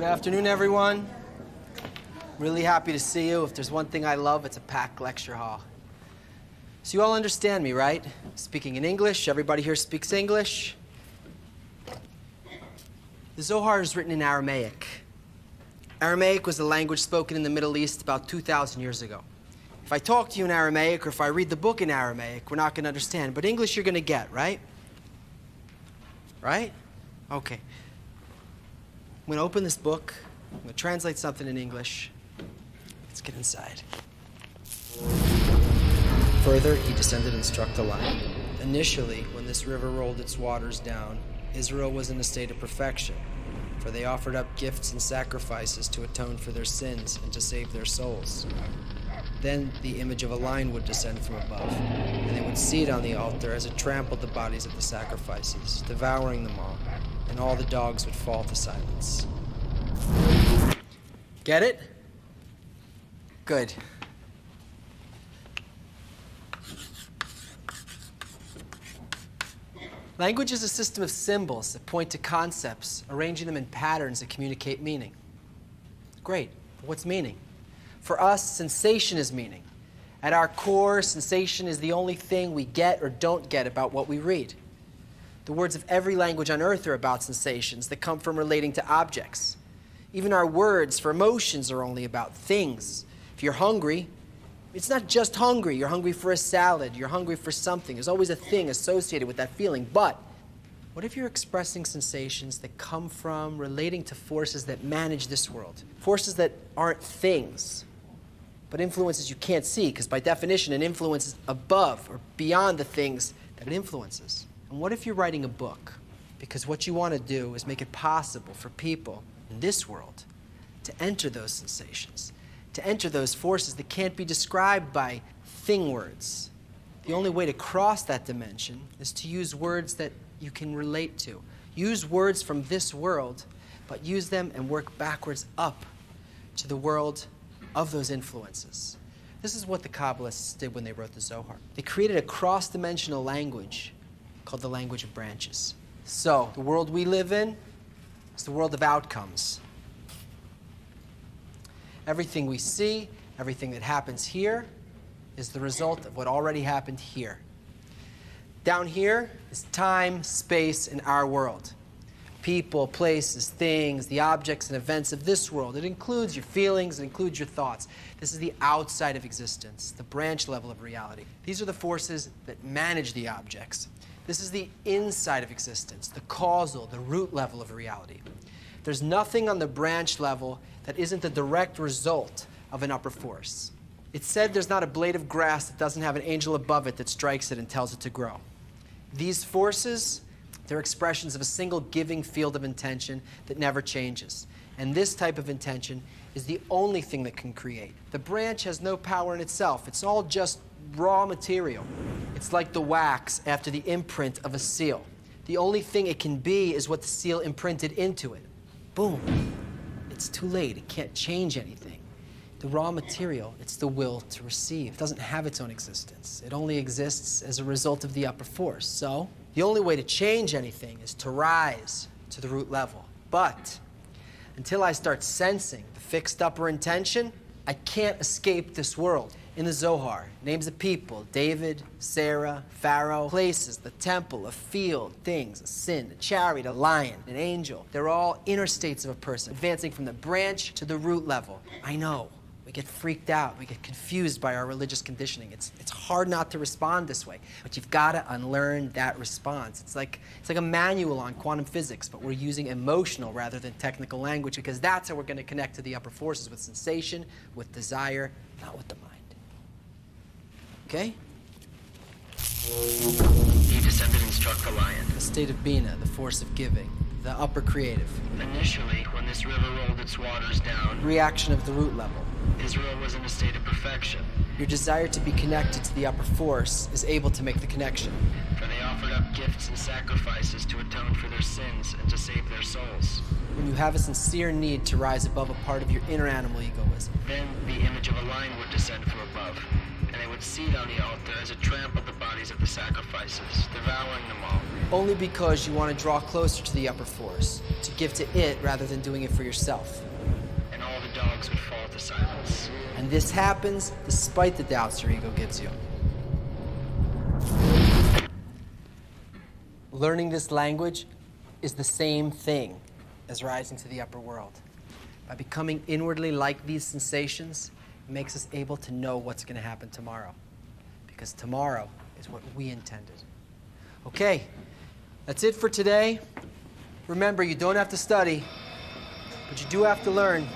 Good afternoon, everyone. Really happy to see you. If there's one thing I love, it's a packed lecture hall. So you all understand me, right? Speaking in English, everybody here speaks English. The Zohar is written in Aramaic. Aramaic was a language spoken in the Middle East about 2,000 years ago. If I talk to you in Aramaic or if I read the book in Aramaic, we're not going to understand. But English you're going to get, right? Right? Okay. I'm going to open this book. I'm going to translate something in English. Let's get inside. Further, he descended and struck the line. Initially, when this river rolled its waters down, Israel was in a state of perfection, for they offered up gifts and sacrifices to atone for their sins and to save their souls. Then the image of a lion would descend from above, and they would see it on the altar as it trampled the bodies of the sacrifices, devouring them all, and all the dogs would fall to silence. Get it? Good. Language is a system of symbols that point to concepts, arranging them in patterns that communicate meaning. Great. But what's meaning? For us, sensation is meaning. At our core, sensation is the only thing we get or don't get about what we read. The words of every language on earth are about sensations that come from relating to objects. Even our words for emotions are only about things. If you're hungry, it's not just hungry. You're hungry for a salad. You're hungry for something. There's always a thing associated with that feeling. But what if you're expressing sensations that come from relating to forces that manage this world? Forces that aren't things, but influences you can't see, because by definition, an influence is above or beyond the things that it influences. And what if you're writing a book? Because what you want to do is make it possible for people in this world to enter those sensations, to enter those forces that can't be described by thing words. The only way to cross that dimension is to use words that you can relate to. Use words from this world, but use them and work backwards up to the world of those influences. This is what the Kabbalists did when they wrote the Zohar. They created a cross-dimensional language called the language of branches. So, the world we live in is the world of outcomes. Everything we see, everything that happens here, is the result of what already happened here. Down here is time, space, and our world. People, places, things, the objects and events of this world. It includes your feelings, it includes your thoughts. This is the outside of existence, the branch level of reality. These are the forces that manage the objects. This is the inside of existence, the causal, the root level of reality. There's nothing on the branch level that isn't the direct result of an upper force. It's said there's not a blade of grass that doesn't have an angel above it that strikes it and tells it to grow. These forces, they're expressions of a single giving field of intention that never changes. And this type of intention is the only thing that can create. The branch has no power in itself. It's all just raw material. It's like the wax after the imprint of a seal. The only thing it can be is what the seal imprinted into it. Boom. It's too late. It can't change anything. The raw material, it's the will to receive. It doesn't have its own existence. It only exists as a result of the upper force. So, the only way to change anything is to rise to the root level. But until I start sensing the fixed upper intention, I can't escape this world. In the Zohar, names of people, David, Sarah, Pharaoh, places, the temple, a field, things, a sin, a chariot, a lion, an angel. They're all inner states of a person, advancing from the branch to the root level. I know. We get freaked out. We get confused by our religious conditioning. It's hard not to respond this way, but you've got to unlearn that response. It's like a manual on quantum physics, but we're using emotional rather than technical language, because that's how we're going to connect to the upper forces, with sensation, with desire, not with the mind. Okay? He descended and struck the lion. The state of Bina, the force of giving, the upper creative. Initially, when this river rolled its waters down, Reaction of the root level. Israel was in a state of perfection. Your desire to be connected to the upper force is able to make the connection. For they offered up gifts and sacrifices to atone for their sins and to save their souls. When you have a sincere need to rise above a part of your inner animal egoism. Then the image of a lion would descend from above, and they would seethe on the altar as it trampled the bodies of the sacrifices, devouring them all. Only because you want to draw closer to the upper force, to give to it rather than doing it for yourself. And all the dogs would fall to silence. And this happens despite the doubts your ego gives you. Learning this language is the same thing as rising to the upper world. By becoming inwardly like these sensations, it makes us able to know what's going to happen tomorrow. Because tomorrow is what we intended. Okay, that's it for today. Remember, you don't have to study, but you do have to learn.